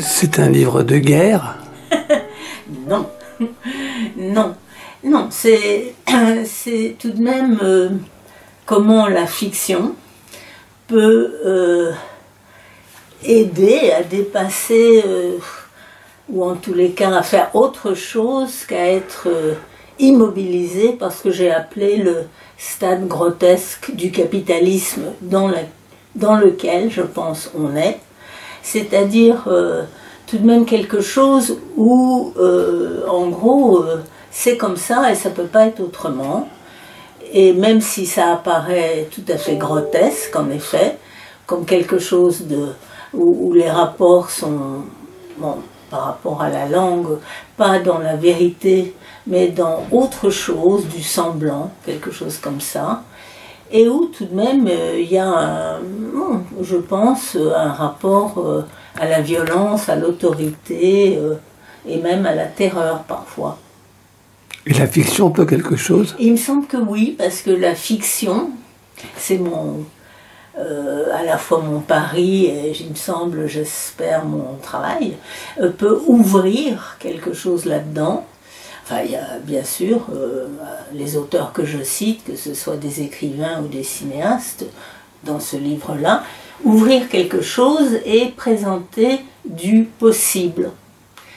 C'est un livre de guerre? Non, non, non, c'est tout de même comment la fiction peut aider à dépasser, ou en tous les cas à faire autre chose qu'à être immobilisé par ce que j'ai appelé le stade grotesque du capitalisme dans lequel, je pense, on est. C'est-à-dire tout de même quelque chose où, en gros, c'est comme ça et ça ne peut pas être autrement. Et même si ça apparaît tout à fait grotesque, en effet, comme quelque chose où les rapports sont, bon, par rapport à la langue, pas dans la vérité, mais dans autre chose, du semblant, quelque chose comme ça, et où tout de même il y a, je pense, un rapport à la violence, à l'autorité, et même à la terreur parfois. Et la fiction peut quelque chose? Il me semble que oui, parce que la fiction, c'est à la fois mon pari et, il me semble, j'espère, mon travail, peut ouvrir quelque chose là-dedans. Enfin, il y a bien sûr les auteurs que je cite, que ce soit des écrivains ou des cinéastes, dans ce livre-là, ouvrir quelque chose et présenter du possible.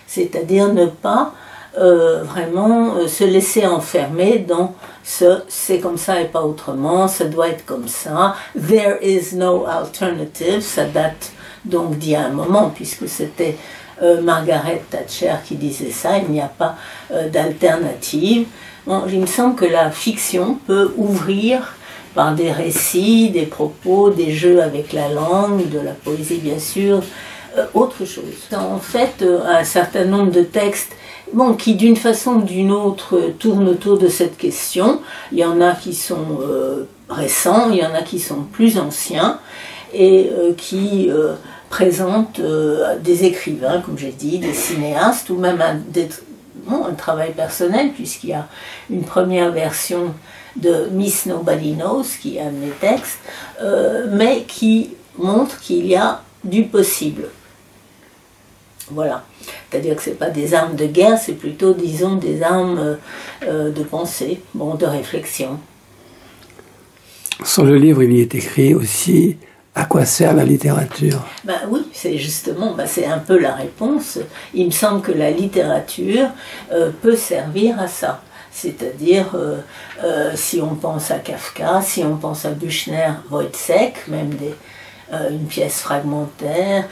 C'est-à-dire ne pas vraiment se laisser enfermer dans c'est comme ça et pas autrement, ça doit être comme ça, there is no alternative, ça date donc d'il y a un moment, puisque c'était Margaret Thatcher qui disait ça, il n'y a pas d'alternative. Bon, il me semble que la fiction peut ouvrir par des récits, des propos, des jeux avec la langue, de la poésie bien sûr, autre chose. En fait, un certain nombre de textes qui d'une façon ou d'une autre tournent autour de cette question. Il y en a qui sont récents, il y en a qui sont plus anciens et qui présentent des écrivains, comme j'ai dit, des cinéastes ou même un travail personnel, puisqu'il y a une première version de Miss Nobody Knows, qui est un de mes textes, mais qui montre qu'il y a du possible. Voilà. C'est-à-dire que ce n'est pas des armes de guerre, c'est plutôt, disons, des armes de pensée, de réflexion. Sur le livre, il y est écrit aussi « À quoi sert la littérature ?» Oui, c'est justement, c'est un peu la réponse. Il me semble que la littérature peut servir à ça. C'est-à-dire, si on pense à Kafka, si on pense à Büchner, Woyzeck, même une pièce fragmentaire,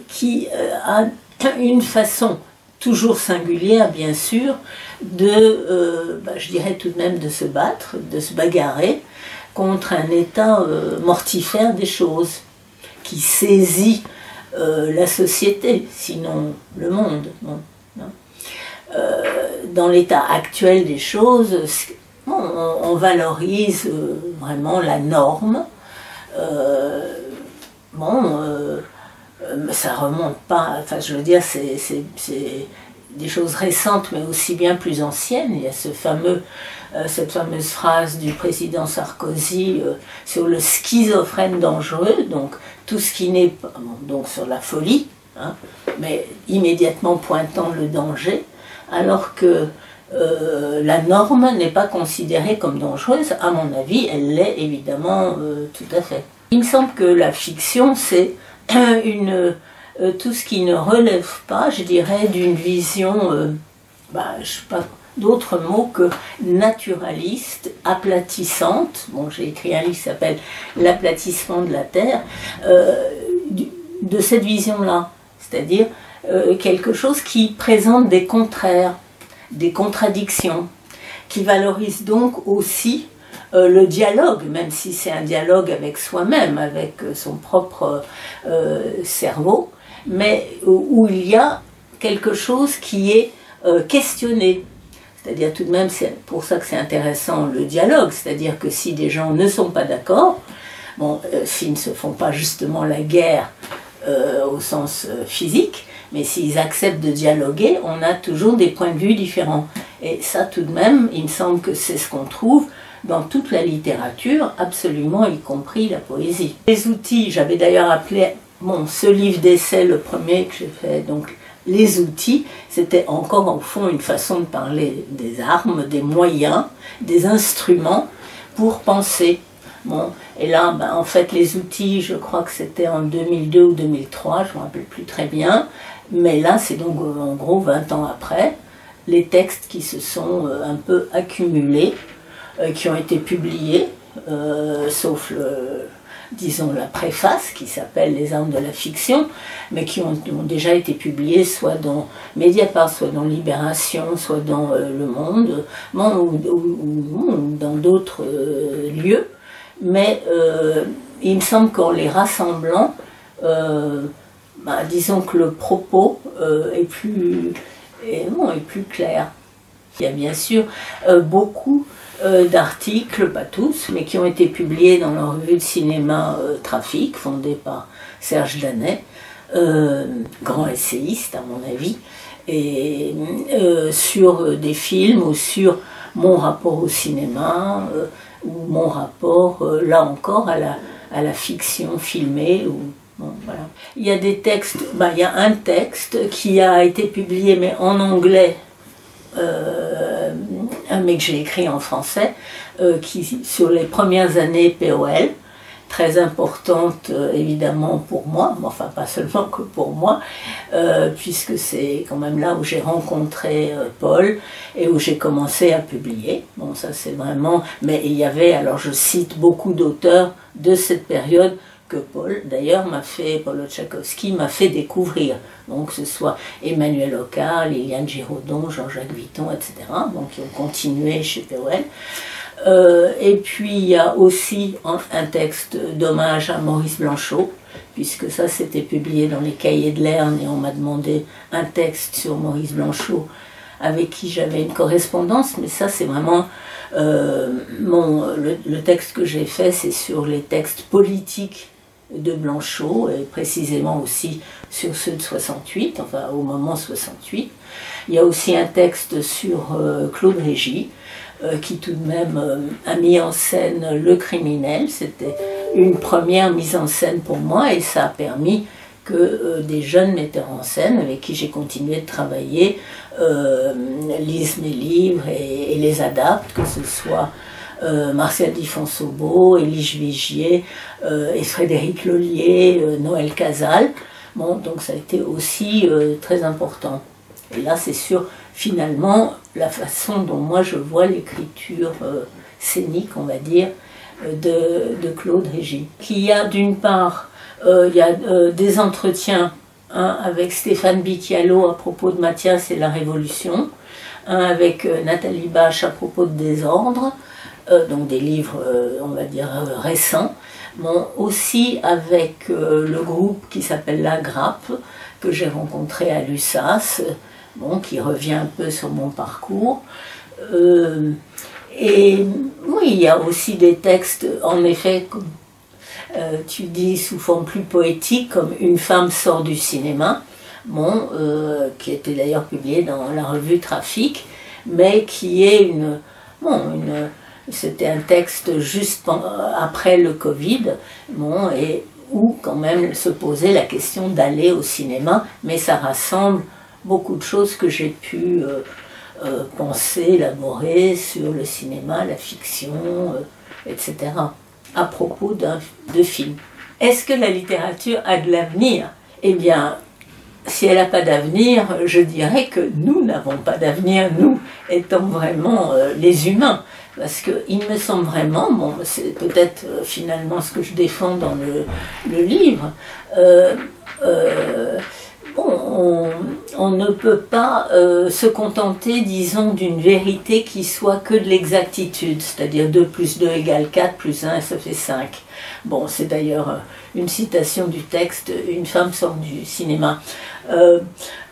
qui a une façon toujours singulière, bien sûr, je dirais tout de même de se battre, de se bagarrer contre un état mortifère des choses, qui saisit la société, sinon le monde. Dans l'état actuel des choses, on valorise vraiment la norme. Ça remonte pas, enfin je veux dire, c'est des choses récentes mais aussi bien plus anciennes. Il y a cette fameuse phrase du président Sarkozy sur le schizophrène dangereux, donc tout ce qui n'est pas, donc sur la folie, mais immédiatement pointant le danger, alors que la norme n'est pas considérée comme dangereuse. À mon avis, elle l'est évidemment tout à fait. Il me semble que la fiction, c'est tout ce qui ne relève pas, je dirais, d'une vision, je sais pas d'autres mots que naturaliste, aplatissante. J'ai écrit un livre qui s'appelle L'aplatissement de la Terre, de cette vision-là, c'est-à-dire quelque chose qui présente des contraires, des contradictions, qui valorise donc aussi le dialogue, même si c'est un dialogue avec soi-même, avec son propre cerveau, mais où il y a quelque chose qui est questionné. C'est-à-dire tout de même, c'est pour ça que c'est intéressant le dialogue, c'est-à-dire que si des gens ne sont pas d'accord, s'ils ne se font pas justement la guerre au sens physique, mais s'ils acceptent de dialoguer, on a toujours des points de vue différents. Et ça tout de même, il me semble que c'est ce qu'on trouve dans toute la littérature, absolument, y compris la poésie. Les outils, j'avais d'ailleurs appelé bon, ce livre d'essai, le premier que j'ai fait, donc les outils, c'était encore au fond une façon de parler des armes, des moyens, des instruments pour penser. Bon, et là, ben, en fait, les outils, je crois que c'était en 2002 ou 2003, je ne me rappelle plus très bien, mais là, c'est donc en gros 20 ans après, les textes qui se sont un peu accumulés, qui ont été publiés, sauf disons la préface qui s'appelle Les armes de la fiction, mais qui ont déjà été publiés soit dans Mediapart, soit dans Libération, soit dans Le Monde, ou dans d'autres lieux. Mais il me semble qu'en les rassemblant, disons que le propos est plus clair. Il y a bien sûr beaucoup d'articles, pas tous, mais qui ont été publiés dans la revue de cinéma Trafic, fondée par Serge Danet, grand essayiste à mon avis, et sur des films ou sur mon rapport au cinéma, ou mon rapport, là encore, à la fiction filmée. Bon, voilà. Il y a des textes, il y a un texte qui a été publié, mais en anglais, mais que j'ai écrit en français, qui, sur les premières années POL, très importante évidemment pour moi, enfin pas seulement que pour moi, puisque c'est quand même là où j'ai rencontré Paul et où j'ai commencé à publier. Bon, ça c'est vraiment... Mais il y avait, alors je cite beaucoup d'auteurs de cette période que Paul, d'ailleurs, Paul Oczakowski m'a fait découvrir. Donc, que ce soit Emmanuel Ocar, Liliane Giraudon, Jean-Jacques Vuitton, etc., donc qui ont continué chez POL. Et puis, il y a aussi un texte d'hommage à Maurice Blanchot, puisque ça, c'était publié dans les Cahiers de l'Erne, et on m'a demandé un texte sur Maurice Blanchot, avec qui j'avais une correspondance, mais ça, c'est vraiment... le texte que j'ai fait, c'est sur les textes politiques de Blanchot, et précisément aussi sur ceux de 68, enfin au moment 68. Il y a aussi un texte sur Claude Régis, qui tout de même a mis en scène Le Criminel. C'était une première mise en scène pour moi, et ça a permis que des jeunes metteurs en scène avec qui j'ai continué de travailler lisent mes livres et les adaptent, que ce soit Martial Di Fonsobo, Élige Vigier et Frédéric Lollier, Noël Casal. Bon, donc ça a été aussi très important. Et là, c'est sur finalement la façon dont moi je vois l'écriture scénique, on va dire, de Claude Régis. Qui y a d'une part, il y a des entretiens, un avec Stéphane Bicchialo à propos de Mathias et la Révolution, un avec Nathalie Bache à propos de Désordre, donc des livres, on va dire, récents. Bon, aussi avec le groupe qui s'appelle La Grappe, que j'ai rencontré à l'USAS, bon, qui revient un peu sur mon parcours. Et oui, il y a aussi des textes, en effet, tu dis sous forme plus poétique, comme Une femme sort du cinéma, bon, qui était d'ailleurs publié dans la revue Trafic, mais qui est c'était un texte juste après le Covid, bon, et où quand même se posait la question d'aller au cinéma, mais ça rassemble beaucoup de choses que j'ai pu penser, élaborer sur le cinéma, la fiction, etc., à propos de films. Est-ce que la littérature a de l'avenir? Eh bien, si elle n'a pas d'avenir, je dirais que nous n'avons pas d'avenir, nous étant vraiment les humains. Parce qu'il me semble vraiment, bon, c'est peut-être finalement ce que je défends dans le livre, on ne peut pas se contenter, disons, d'une vérité qui soit que de l'exactitude, c'est-à-dire 2 plus 2 égale 4, plus 1, ça fait 5. Bon, c'est d'ailleurs une citation du texte « Une femme sort du cinéma ».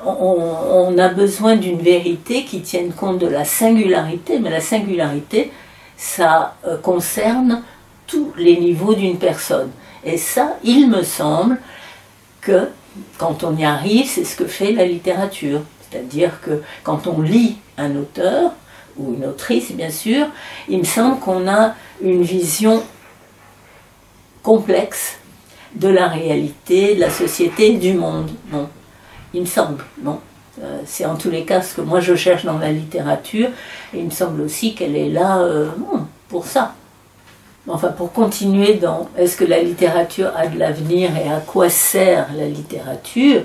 On a besoin d'une vérité qui tienne compte de la singularité, mais la singularité, ça concerne tous les niveaux d'une personne. Et ça, il me semble que quand on y arrive, c'est ce que fait la littérature. C'est-à-dire que quand on lit un auteur, ou une autrice bien sûr, il me semble qu'on a une vision complexe de la réalité, de la société, du monde. Bon, il me semble. Bon, c'est en tous les cas ce que moi je cherche dans la littérature, et il me semble aussi qu'elle est là pour ça. Enfin, pour continuer dans est-ce que la littérature a de l'avenir et à quoi sert la littérature,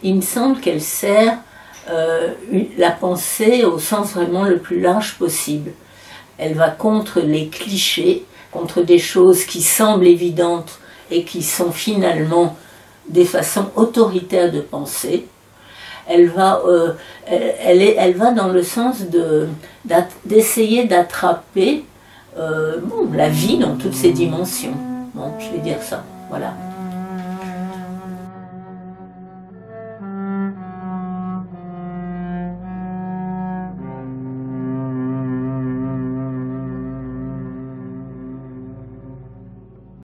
il me semble qu'elle sert la pensée au sens vraiment le plus large possible. Elle va contre les clichés, contre des choses qui semblent évidentes et qui sont finalement des façons autoritaires de penser. Elle va dans le sens d'essayer d'attraper la vie dans toutes ses dimensions. Bon, je vais dire ça, voilà.